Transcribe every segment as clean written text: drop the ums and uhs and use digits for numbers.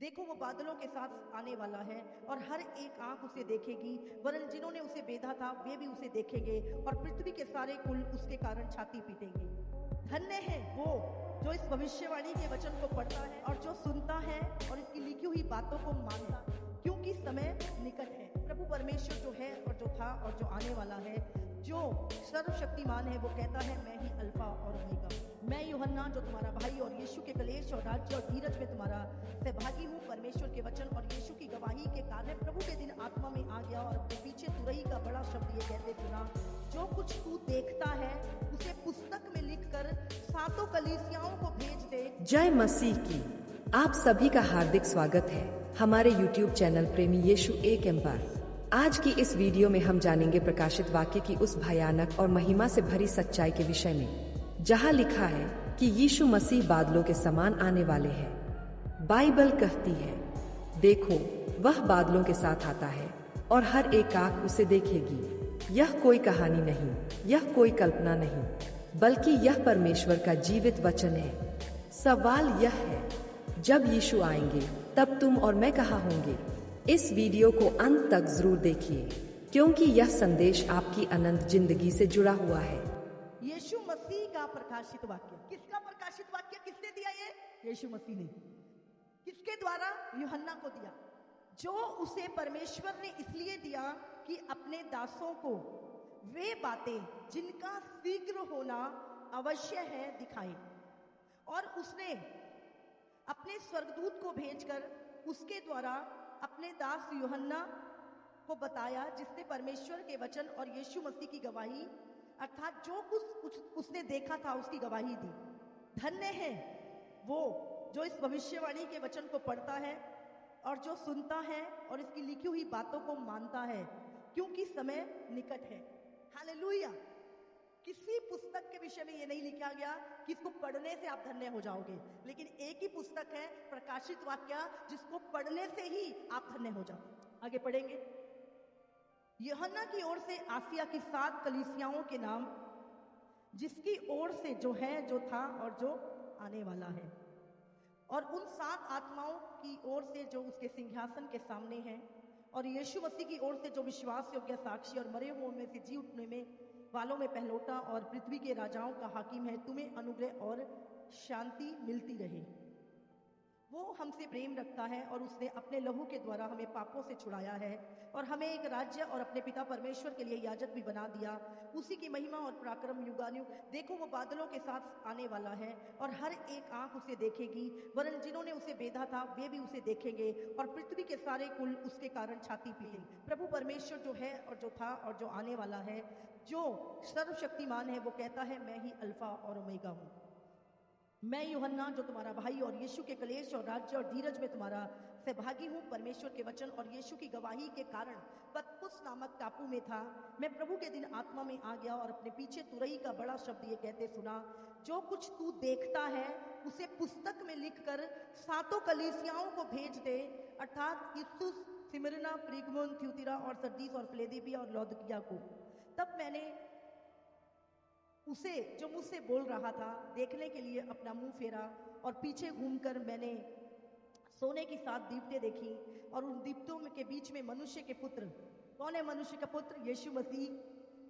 देखो वो बादलों के साथ आने वाला है और हर एक आंख उसे देखेगी, वरन जिन्होंने उसे बेधा था वे भी उसे देखेंगे और पृथ्वी के सारे कुल उसके कारण छाती पीटेंगे। धन्य है वो जो इस भविष्यवाणी के वचन को पढ़ता है और जो सुनता है और इसकी लिखी हुई बातों को मानता है, क्योंकि समय निकट है। प्रभु परमेश्वर जो है और जो था और जो आने वाला है, जो सर्वशक्तिमान है, वो कहता है मैं ही अल्फा और ओमेगा, मैं यूहन्ना जो तुम्हारा भाई और यीशु के कलेश और राज्य और धीरज में तुम्हारा सहभागी हूँ। परमेश्वर के वचन और यीशु की गवाही के कारण प्रभु के दिन आत्मा में आ गया और अपने पीछे तुरई का बड़ा शब्द ये कहते सुना, जो कुछ तू देखता है उसे पुस्तक में लिखकर सातों कलीसियाओं को भेज दे। जय मसीह की आप सभी का हार्दिक स्वागत है हमारे YouTube चैनल प्रेमी यीशु एक एम्पायर। आज की इस वीडियो में हम जानेंगे प्रकाशित वाक्य की उस भयानक और महिमा से भरी सच्चाई के विषय में, जहां लिखा है कि यीशु मसीह बादलों के समान आने वाले हैं। बाइबल कहती है, देखो वह बादलों के साथ आता है और हर एक आंख उसे देखेगी। यह कोई कहानी नहीं, यह कोई कल्पना नहीं, बल्कि यह परमेश्वर का जीवित वचन है। सवाल यह है, जब यीशु आएंगे तब तुम और मैं कहाँ होंगे? इस वीडियो को अंत तक जरूर देखिए, क्योंकि यह संदेश आपकी अनंत जिंदगी से जुड़ा हुआ है। यीशु मसीह का प्रकाशित वाक्य। किसका प्रकाशित वाक्य किसने दिया? ये यीशु मसीह ने। किसके द्वारा? यूहन्ना को दिया, जो उसे परमेश्वर ने इसलिए दिया कि अपने दासों को वे बातें जिनका शीघ्र होना अवश्य है दिखाए। और उसने अपने स्वर्गदूत को भेजकर उसके द्वारा अपने दास यूहन्ना को बताया, जिसने परमेश्वर के वचन और यीशु मसीह की गवाही अर्थात जो कुछ उसने देखा था उसकी गवाही दी। धन्य है वो जो इस भविष्यवाणी के वचन को पढ़ता है और जो सुनता है और इसकी लिखी हुई बातों को मानता है, क्योंकि समय निकट है। हालेलुया। किसी पुस्तक के विषय में ये नहीं लिखा गया कि इसको पढ़ने से आप धन्य हो जाओगे, लेकिन एक ही पुस्तक है प्रकाशित वाक्य, जिसको पढ़ने से ही आप धन्य हो जाओ। आगे पढ़ेंगे। यूहन्ना की ओर से आसिया की 7 कलीसियाओं के नाम, जिसकी ओर से जो है, जो था और जो आने वाला है, और उन 7 आत्माओं की ओर से जो उसके सिंहासन के सामने हैं, और यीशु मसीह की ओर से जो विश्वास योग्य साक्षी और मरे हुओं में से जी उठने में वालों में पहलौठा और पृथ्वी के राजाओं का हाकिम है, तुम्हें अनुग्रह और शांति मिलती रहे। वो हमसे प्रेम रखता है और उसने अपने लहू के द्वारा हमें पापों से छुड़ाया है और हमें एक राज्य और अपने पिता परमेश्वर के लिए याजक भी बना दिया। उसी की महिमा और पराक्रम युगानुयुग। देखो वो बादलों के साथ आने वाला है और हर एक आंख उसे देखेगी, वरन जिन्होंने उसे बेधा था वे भी उसे देखेंगे और पृथ्वी के सारे कुल उसके कारण छाती पीटेंगे। प्रभु परमेश्वर जो है और जो था और जो आने वाला है, जो सर्वशक्तिमान है, वो कहता है मैं ही अल्फा और ओमेगा हूँ। मैं यूहन्ना जो तुम्हारा भाई और यीशु के कलेश और राज्य और धीरज में तुम्हारा सहभागी हूँ। परमेश्वर के वचन और यीशु की गवाही के कारण पतमुस नामक टापू में था। मैं प्रभु के दिन आत्मा में आ गया और अपने पीछे तुरई का बड़ा शब्द ये कहते सुना, जो कुछ तू देखता है उसे पुस्तक में लिखकर 7 कलीसियाओं को भेज दे, अर्थात इफुस, स्मिरना, पेर्गमुन, थियुतिरा और सरदीस और फिलाडेल्फिया और लौदीकिया को। तब मैंने उसे जो मुझसे बोल रहा था देखने के लिए अपना मुंह फेरा और पीछे घूमकर मैंने सोने की 7 दीप्तें देखी और उन दीप्तों के बीच में मनुष्य के पुत्र। कौन है मनुष्य का पुत्र? यीशु मसीह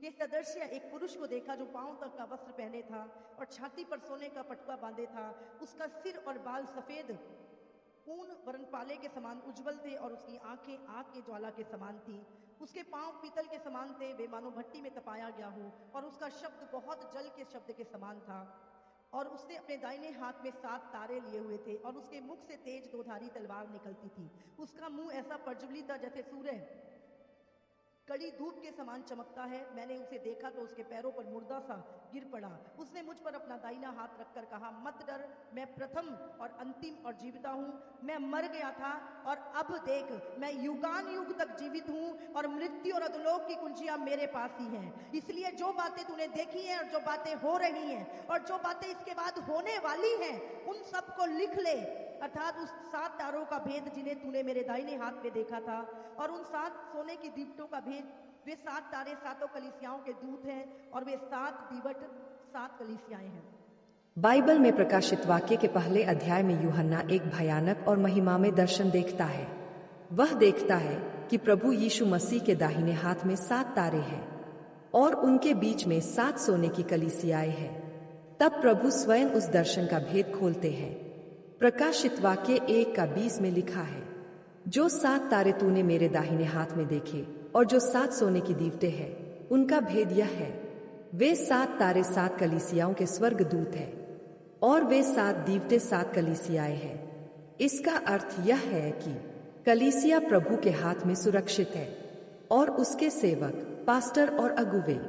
के सदृश्य एक पुरुष को देखा, जो पांव तक का वस्त्र पहने था और छाती पर सोने का पटुआ बांधे था। उसका सिर और बाल सफेद ऊन वर्णपाले के समान उज्जवल थे और उसकी आंखें आग के ज्वाला के समान थी। उसके पांव पीतल के समान थे, वे मानो भट्टी में तपाया गया हो, और उसका शब्द बहुत जल के शब्द के समान था। और उसने अपने दाहिने हाथ में 7 तारे लिए हुए थे और उसके मुख से तेज 2धारी तलवार निकलती थी। उसका मुंह ऐसा प्रज्वली था जैसे सूर्य कड़ी धूप के समान चमकता है। मैंने उसे देखा तो उसके पैरों पर मुर्दा सा गिर पड़ा। उसने मुझ पर अपना दाहिना हाथ रखकर कहा, मत डर, मैं प्रथम और अंतिम और जीविता हूँ। मैं मर गया था और अब देख, मैं युगान युग तक जीवित हूँ और मृत्यु और अधोलोक की कुंजियां मेरे पास ही हैं। इसलिए जो बातें तूने देखी हैं और जो बातें हो रही हैं और जो बातें इसके बाद होने वाली हैं, उन सबको लिख ले, अर्थात उस 7 तारों का भेद जिन्हें तूने मेरे दाहिने हाथ में देखा था, और उन 7 सोने की दीप्तों का भेद। वे 7 तारे 7 कलीसियाओं के दूत हैं और वे 7 दीवट 7 कलीसियाएं हैं। बाइबल में प्रकाशित वाक्य के पहले अध्याय में यूहन्ना एक भयानक और महिमामय दर्शन देखता है। वह देखता है कि प्रभु यीशु मसीह के दाहिने हाथ में 7 तारे हैं और उनके बीच में 7 सोने की कलीसियाएं हैं। तब प्रभु स्वयं उस दर्शन का भेद खोलते हैं। प्रकाशित वाक्य 1:20 में लिखा है, जो 7 तारे तूने मेरे दाहिने हाथ में देखे और जो 7 सोने की दीवटें हैं, उनका भेद यह है, वे 7 तारे 7 कलीसियाओं के स्वर्गदूत हैं और वे 7 दीवटें 7 कलीसियाएं हैं। इसका अर्थ यह है कि कलीसिया प्रभु के हाथ में सुरक्षित है और उसके सेवक, पास्टर और अगुवे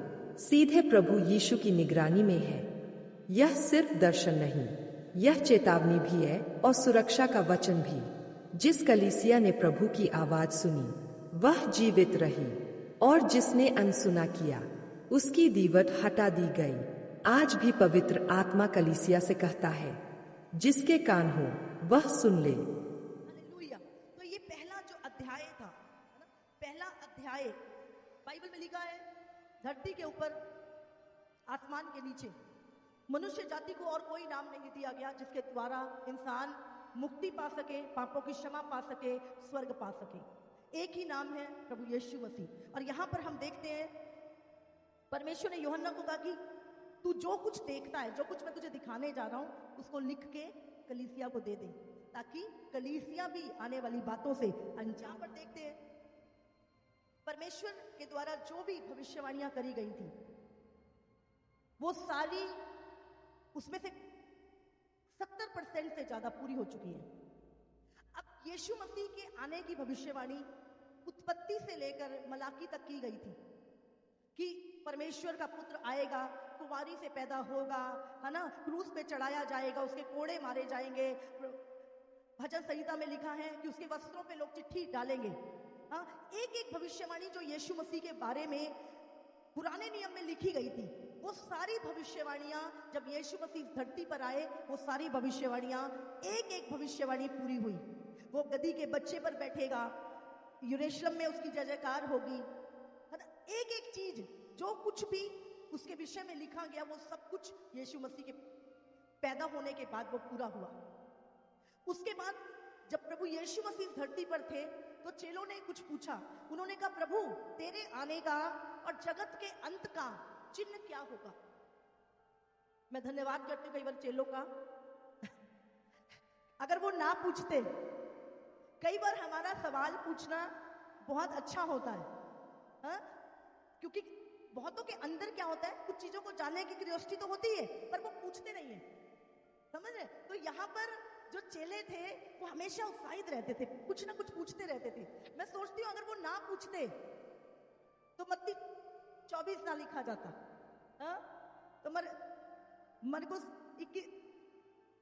सीधे प्रभु यीशु की निगरानी में है। यह सिर्फ दर्शन नहीं, यह चेतावनी भी है और सुरक्षा का वचन भी। जिस कलीसिया ने प्रभु की आवाज सुनी वह जीवित रही और जिसने अनसुना किया उसकी दीवट हटा दी गई। आज भी पवित्र आत्मा कलीसिया से कहता है, जिसके कान हो वह सुन ले। हालेलुया। तो ये पहला जो अध्याय था, है ना, पहला अध्याय बाइबल में लिखा है, धरती के ऊपर, आसमान के नीचे मनुष्य जाति को और कोई नाम नहीं दिया गया जिसके द्वारा इंसान मुक्ति पा सके, पापों की क्षमा पा सके, स्वर्ग पा सके। एक ही नाम है, प्रभु यीशु मसीह। और यहाँ पर हम देखते हैं परमेश्वर ने यूहन्ना को कहा कि तू जो कुछ देखता है, जो कुछ मैं तुझे दिखाने जा रहा हूं, उसको लिख के कलीसिया को दे दे, ताकि कलीसिया भी आने वाली बातों से अनजान। पर देखते हैं परमेश्वर के द्वारा जो भी भविष्यवाणियां करी गई थी वो सारी, उसमें से 70% से ज्यादा पूरी हो चुकी है। अब यीशु मसीह के आने की भविष्यवाणी उत्पत्ति से लेकर मलाकी तक की गई थी कि परमेश्वर का पुत्र आएगा, कुंवारी से पैदा होगा, है ना, क्रूस पे चढ़ाया जाएगा, उसके कोड़े मारे जाएंगे। भजन संहिता में लिखा है कि उसके वस्त्रों पे लोग चिट्ठी डालेंगे। हाँ, एक एक भविष्यवाणी जो यीशु मसीह के बारे में पुराने नियम में लिखी गई थी, वो सारी भविष्यवाणियां जब यीशु मसीह धरती पर आए, वो सारी भविष्यवाणियां, एक एक भविष्यवाणी पूरी हुई। वो गधी के बच्चे पर बैठेगा, यरूशलेम में उसकी जय जयकार होगी, है ना। एक एक चीज, जो कुछ भी उसके विषय में लिखा गया, वो सब कुछ यीशु मसीह के पैदा होने के बाद वो पूरा हुआ। उसके बाद जब प्रभु यीशु मसीह धरती पर थे तो चेलों ने कुछ पूछा। उन्होंने कहा, प्रभु तेरे आने का और जगत के अंत का चिन्ह क्या होगा? मैं धन्यवाद करती हूँ कई बार चेलों का अगर वो ना पूछते। कई बार हमारा सवाल पूछना बहुत अच्छा होता है, हा? क्योंकि बहुतों के अंदर क्या होता है, कुछ चीजों को जानने की क्यूरियोसिटी तो होती है पर वो पूछते नहीं है, समझ रहे? तो यहाँ पर जो चेले थे वो हमेशा उत्साहित रहते थे, कुछ ना कुछ पूछते रहते थे। मैं सोचती हूँ अगर वो ना पूछते तो मत्ती 24 ना लिखा जाता, तो मरकुस 21,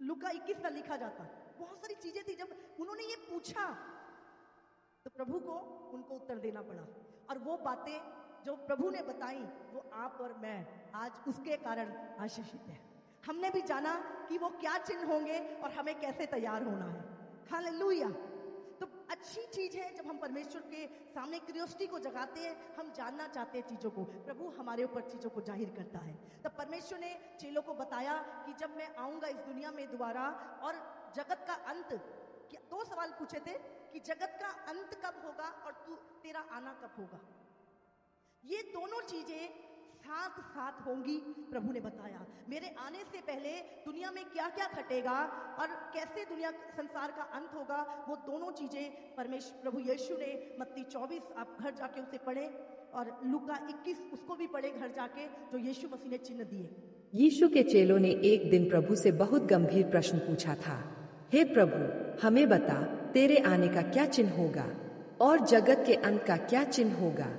लूका 21 ना लिखा जाता। बहुत सारी चीजें थी। जब उन्होंने ये पूछा तो प्रभु को उनको उत्तर देना पड़ा, और वो बातें जो प्रभु ने बताई वो आप और मैं आज उसके कारण आशीषित है। हमने भी जाना कि वो क्या चिन्ह होंगे और हमें कैसे तैयार होना है। हालेलुया। तो अच्छी चीज है जब हम परमेश्वर के सामने क्यूरियोसिटी को जगाते हैं, हम जानना चाहते हैं चीजों को, प्रभु हमारे ऊपर चीजों को जाहिर करता है। तब परमेश्वर ने चेलों को बताया कि जब मैं आऊंगा इस दुनिया में दोबारा, और जगत का अंत, 2 सवाल पूछे थे कि जगत का अंत कब होगा और तेरा आना कब होगा। ये दोनों चीजें साथ साथ होंगी, प्रभु ने बताया। मेरे आने से पहले दुनिया में क्या क्या घटेगा और कैसे दुनिया संसार का अंत होगा, वो दोनों चीजें परमेश्वर प्रभु यीशु ने मत्ती 24 आप घर जाके उसे पढ़े, और लूका 21 उसको भी पढ़े घर जाके, जो यीशु मसीह ने चिन्ह दिए। यीशु के चेलों ने एक दिन प्रभु से बहुत गंभीर प्रश्न पूछा था, हे प्रभु हमें बता, तेरे आने का क्या चिन्ह होगा और जगत के अंत का क्या चिन्ह होगा?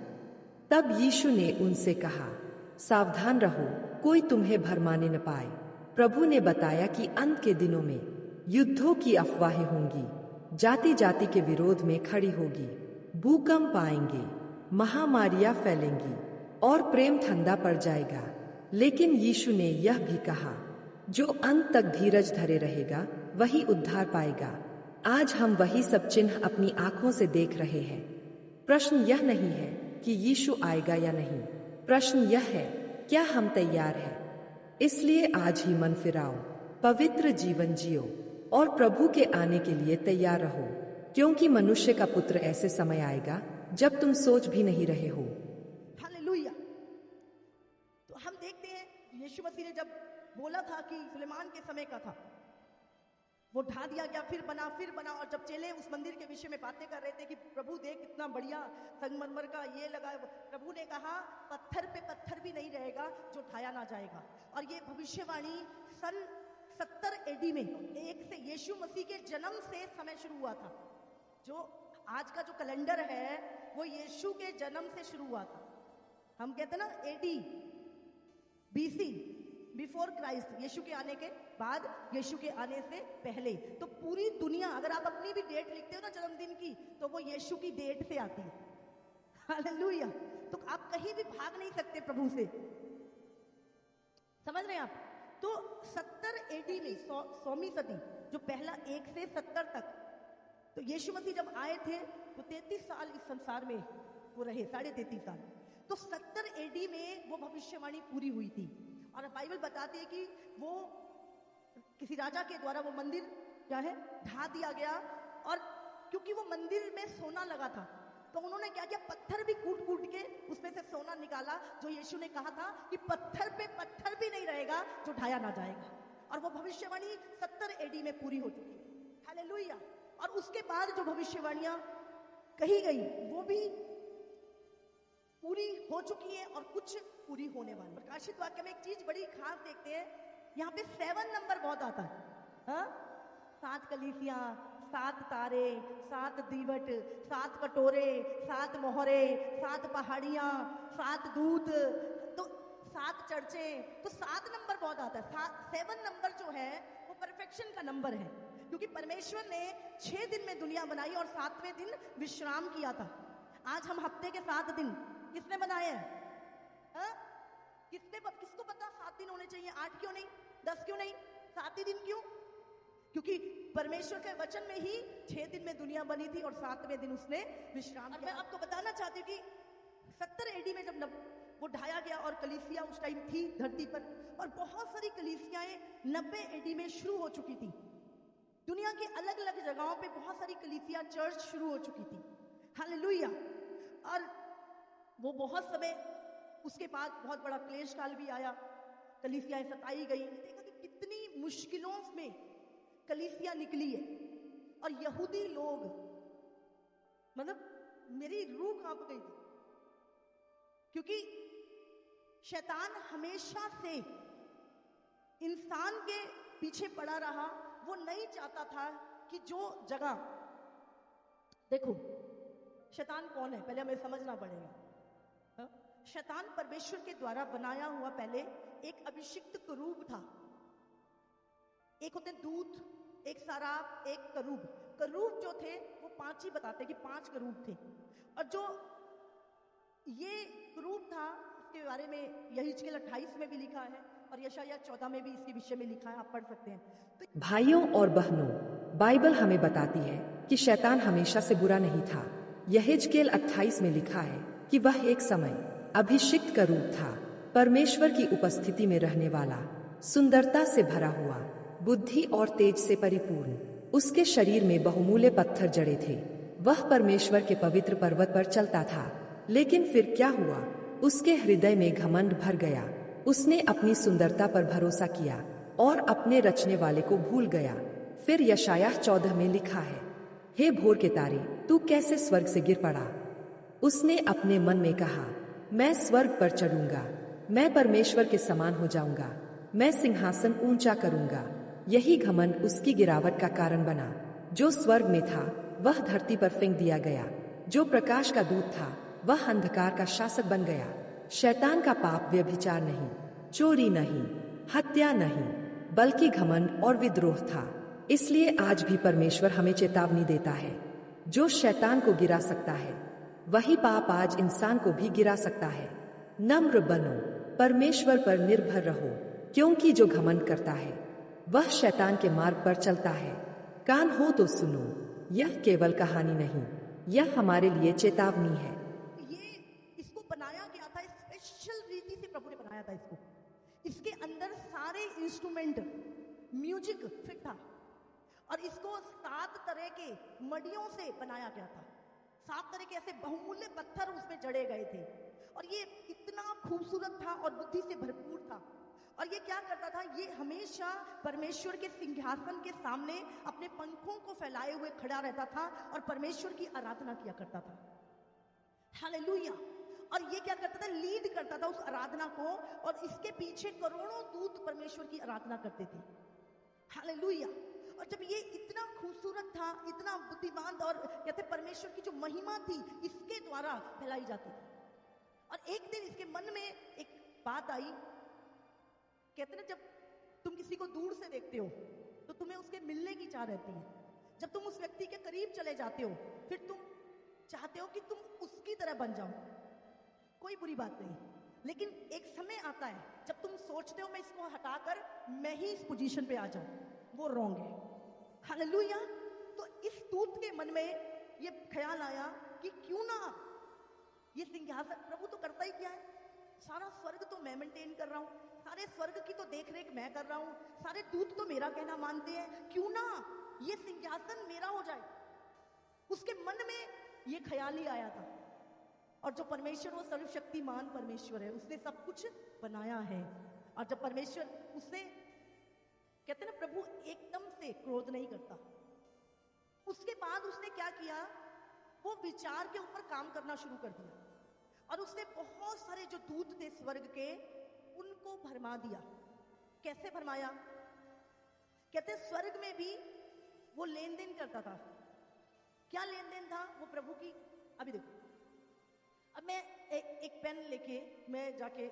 तब यीशु ने उनसे कहा, सावधान रहो, कोई तुम्हें भरमाने न पाए। प्रभु ने बताया कि अंत के दिनों में युद्धों की अफवाहें होंगी, जाति जाति के विरोध में खड़ी होगी, भूकंप आएंगे, महामारियां फैलेंगी और प्रेम ठंडा पड़ जाएगा। लेकिन यीशु ने यह भी कहा, जो अंत तक धीरज धरे रहेगा वही उद्धार पाएगा। आज हम वही सब चिन्ह अपनी आंखों से देख रहे हैं। प्रश्न यह नहीं है कि यीशु आएगा या नहीं, प्रश्न यह है क्या हम तैयार हैं। इसलिए आज ही मन फिराओ, पवित्र जीवन जियो और प्रभु के आने के लिए तैयार रहो, क्योंकि मनुष्य का पुत्र ऐसे समय आएगा जब तुम सोच भी नहीं रहे हो। हालेलुया। तो हम देखते हैं यीशु मसीह ने जब बोला था कि सुलेमान के समय का था, वो ढा दिया गया, फिर बना, और जब चेले उस मंदिर के विषय में बातें कर रहे थे कि प्रभु देख कितना बढ़िया संगमरमर का ये लगा है, प्रभु ने कहा पत्थर पे पत्थर भी नहीं रहेगा जो ढाया ना जाएगा। और ये भविष्यवाणी सन 70 एडी में एक से यीशु मसीह के जन्म से समय शुरू हुआ था। जो आज का जो कैलेंडर है वो यीशु के जन्म से शुरू हुआ था। हम कहते हैं ना एडी, बीसी, बिफोर क्राइस्ट, यीशु के आने के बाद, यीशु के आने से पहले। तो पूरी दुनिया, अगर आप अपनी भी डेट लिखते हो ना जन्मदिन की, तो वो यीशु की डेट से आती है। हालेलुया। तो आप कहीं भी भाग नहीं सकते प्रभु से, समझ रहे हैं आप। तो 70 एडी में, 100वीं सदी, जो पहला 1 से 70 तक, तो यीशु मसीह जब आए थे तो 33 साल इस संसार में वो रहे, 33.5 साल। तो 70 एडी में वो भविष्यवाणी पूरी हुई थी। और बाइबल बताती है कि वो किसी राजा के द्वारा वो मंदिर क्या है ढा दिया गया। और क्योंकि वो मंदिर में सोना लगा था, तो उन्होंने क्या किया, पत्थर भी कूट कूट के उसमें से सोना निकाला, जो यीशु ने कहा था कि पत्थर पे पत्थर भी नहीं रहेगा जो ढाया ना जाएगा। और वो भविष्यवाणी 70 एडी में पूरी हो चुकी है। हालेलुया। और उसके बाद जो भविष्यवाणियां कही गई वो भी पूरी हो चुकी है और कुछ पूरी होने वाली। प्रकाशित वाक्य में एक चीज बड़ी खास देखते हैं, यहाँ पे 7 नंबर बहुत आता है। हाँ? 7 कलीसियां, 7 तारे, 7 दीवट, 7 कटोरे, 7 मोहरे, 7 पहाड़ियां, 7 दूत, तो 7 चर्चें, तो 7 नंबर बहुत आता है। 7 नंबर जो है वो परफेक्शन का नंबर है, क्योंकि परमेश्वर ने 6 दिन में दुनिया बनाई और 7वें दिन विश्राम किया था। आज हम हफ्ते के 7 दिन किसने बनाए हैं? किसको पता 7 दिन होने चाहिए? 8 क्यों नहीं? 10 क्यों नहीं? 7 ही दिन क्यों? क्योंकि परमेश्वर के वचन में ही 6 दिन में दुनिया बनी थी और 7वें दिन उसने विश्राम किया। मैं आपको बताना चाहती हूँ कि 70 एडी में जब वो ढाया गया और कलीसिया उस टाइम थी धरती पर, और बहुत सारी कलीसियाएं 90 एडी में शुरू हो चुकी थी। दुनिया की अलग अलग जगहों पे बहुत सारी कलीसिया, चर्च शुरू हो चुकी थी। हालेलुया। और वो बहुत समय, उसके बाद बहुत बड़ा क्लेश काल भी आया, कलीसियाएं सताई गई। देखा कि कितनी मुश्किलों में कलीसिया निकली है। और यहूदी लोग, मतलब मेरी रूह कांप गई थी, क्योंकि शैतान हमेशा से इंसान के पीछे पड़ा रहा। वो नहीं चाहता था कि जो जगह, देखो शैतान कौन है पहले हमें समझना पड़ेगा। शैतान परमेश्वर के द्वारा बनाया हुआ पहले एक अभिषिक्त करूब था। एक होते दूत, एक सराब, एक करूब। करूब जो थे वो 5 ही बताते कि 5 करूब थे। और जो ये करूब था उसके बारे में यहीजकेल 28 में भी लिखा है और यशायाह 14 में भी इसके विषय में लिखा है, आप पढ़ सकते हैं। तो भाइयों और बहनों, बाइबल हमें बताती है कि शैतान हमेशा से बुरा नहीं था। यहेजकेल 28 में लिखा है कि वह एक समय अभिषिक्त का रूप था, परमेश्वर की उपस्थिति में रहने वाला, सुंदरता से भरा हुआ, बुद्धि और तेज से परिपूर्ण। उसके शरीर में बहुमूल्य पत्थर जड़े थे। वह परमेश्वर के पवित्र पर्वत पर चलता था। लेकिन फिर क्या हुआ? उसके हृदय में घमंड भर गया। उसने अपनी सुंदरता पर भरोसा किया और अपने रचने वाले को भूल गया। फिर यशायाह 14 में लिखा है, हे भोर के तारे, तू कैसे स्वर्ग से गिर पड़ा? उसने अपने मन में कहा, मैं स्वर्ग पर चढ़ूंगा, मैं परमेश्वर के समान हो जाऊंगा, मैं सिंहासन ऊंचा करूंगा। यही घमंड उसकी गिरावट का कारण बना। जो स्वर्ग में था वह धरती पर फेंक दिया गया। जो प्रकाश का दूत था वह अंधकार का शासक बन गया। शैतान का पाप व्यभिचार नहीं, चोरी नहीं, हत्या नहीं, बल्कि घमंड और विद्रोह था। इसलिए आज भी परमेश्वर हमें चेतावनी देता है, जो शैतान को गिरा सकता है वही पाप आज इंसान को भी गिरा सकता है। नम्र बनो, परमेश्वर पर निर्भर रहो, क्योंकि जो घमंड करता है वह शैतान के मार्ग पर चलता है। कान हो तो सुनो, यह केवल कहानी नहीं, यह हमारे लिए चेतावनी है। ये इसको बनाया गया था, स्पेशल रीति से प्रभु ने बनाया था इसको। इसके अंदर सारे इंस्ट्रूमेंट, म्यूजिक फिट था और इसको 7 तरह के मड़ियों से बनाया गया था। 7 तरह के ऐसे बहुमूल्य पत्थर उसमें जड़े गए थे और ये इतना खूबसूरत था और बुद्धि से भरपूर था। और ये क्या करता था, ये हमेशा परमेश्वर के सिंहासन के सामने अपने पंखों को फैलाए हुए खड़ा रहता था और परमेश्वर की आराधना किया करता था। हालेलुया। और ये क्या करता था, लीड करता था उस आराधना को और इसके पीछे करोड़ों दूत परमेश्वर की आराधना करते थे। हालेलुया। और जब ये इतना खूबसूरत था, इतना बुद्धिमान और कहते परमेश्वर की जो महिमा थी इसके द्वारा फैलाई जाती थी। और एक दिन इसके मन में एक बात आई, कहते ना जब तुम किसी को दूर से देखते हो तो तुम्हें उसके मिलने की चाह रहती है। जब तुम उस व्यक्ति के करीब चले जाते हो फिर तुम चाहते हो कि तुम उसकी तरह बन जाओ। कोई बुरी बात नहीं, लेकिन एक समय आता है जब तुम सोचते हो मैं इसको हटाकर मैं ही इस पोजीशन पे आ जाऊं, वो रॉन्ग है। हालेलुया। तो इस दूत के मन में ये ख्याल आया कि क्यों ना ये सिंहासन, प्रभु तो करता ही क्या है, सारा स्वर्ग तो मैं मेंटेन कर रहा हूं, सारे स्वर्ग की तो देखरेख मैं कर रहा हूं, सारे दूत तो मेरा कहना मानते हैं, क्यों ना ये सिंहासन मेरा हो जाए। उसके मन में ये ख्याल ही आया था। और जो परमेश्वर वो सर्वशक्तिमान परमेश्वर है, उसने सब कुछ बनाया है। और जब परमेश्वर उसने कहते ना प्रभु एकदम से क्रोध नहीं करता। उसके बाद उसने क्या किया, वो विचार के ऊपर काम करना शुरू कर दिया और उसने बहुत सारे जो दूत थे स्वर्ग के उनको भरमा दिया। कैसे भरमाया, कहते स्वर्ग में भी वो लेन देन करता था। क्या लेन देन था वो प्रभु की, अभी देखो। अब मैं एक पेन लेके मैं जाके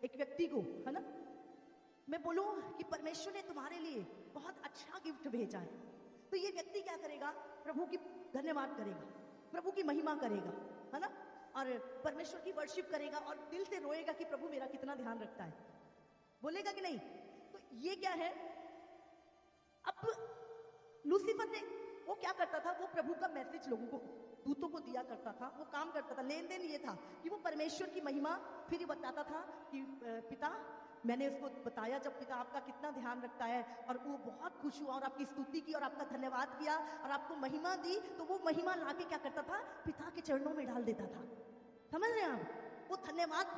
एक व्यक्ति को, है ना, मैं बोलूं कि परमेश्वर ने तुम्हारे लिए बहुत अच्छा गिफ्ट भेजा है, तो ये व्यक्ति क्या करेगा, प्रभु की धन्यवाद करेगा, प्रभु की महिमा करेगा, है ना, और परमेश्वर की वर्शिप करेगा और दिल से रोएगा कि प्रभु मेरा कितना ध्यान रखता है, बोलेगा कि नहीं। तो ये क्या है, अब लूसीफर ने वो क्या करता था, वो प्रभु का मैसेज लोगों को, दूतों को दिया करता था, वो काम करता था। लेन देन ये था कि वो परमेश्वर की महिमा फिर ये बताता था कि पिता, मैंने उसको बताया जब पिता आपका कितना ध्यान रखता है, और वो बहुत खुश हुआ और आपकी स्तुति की और आपका धन्यवाद किया और आपको महिमा दी, तो वो महिमा लाके क्या करता था, पिता के चरणों में डाल देता था। समझ रहे हैं आप, वो धन्यवाद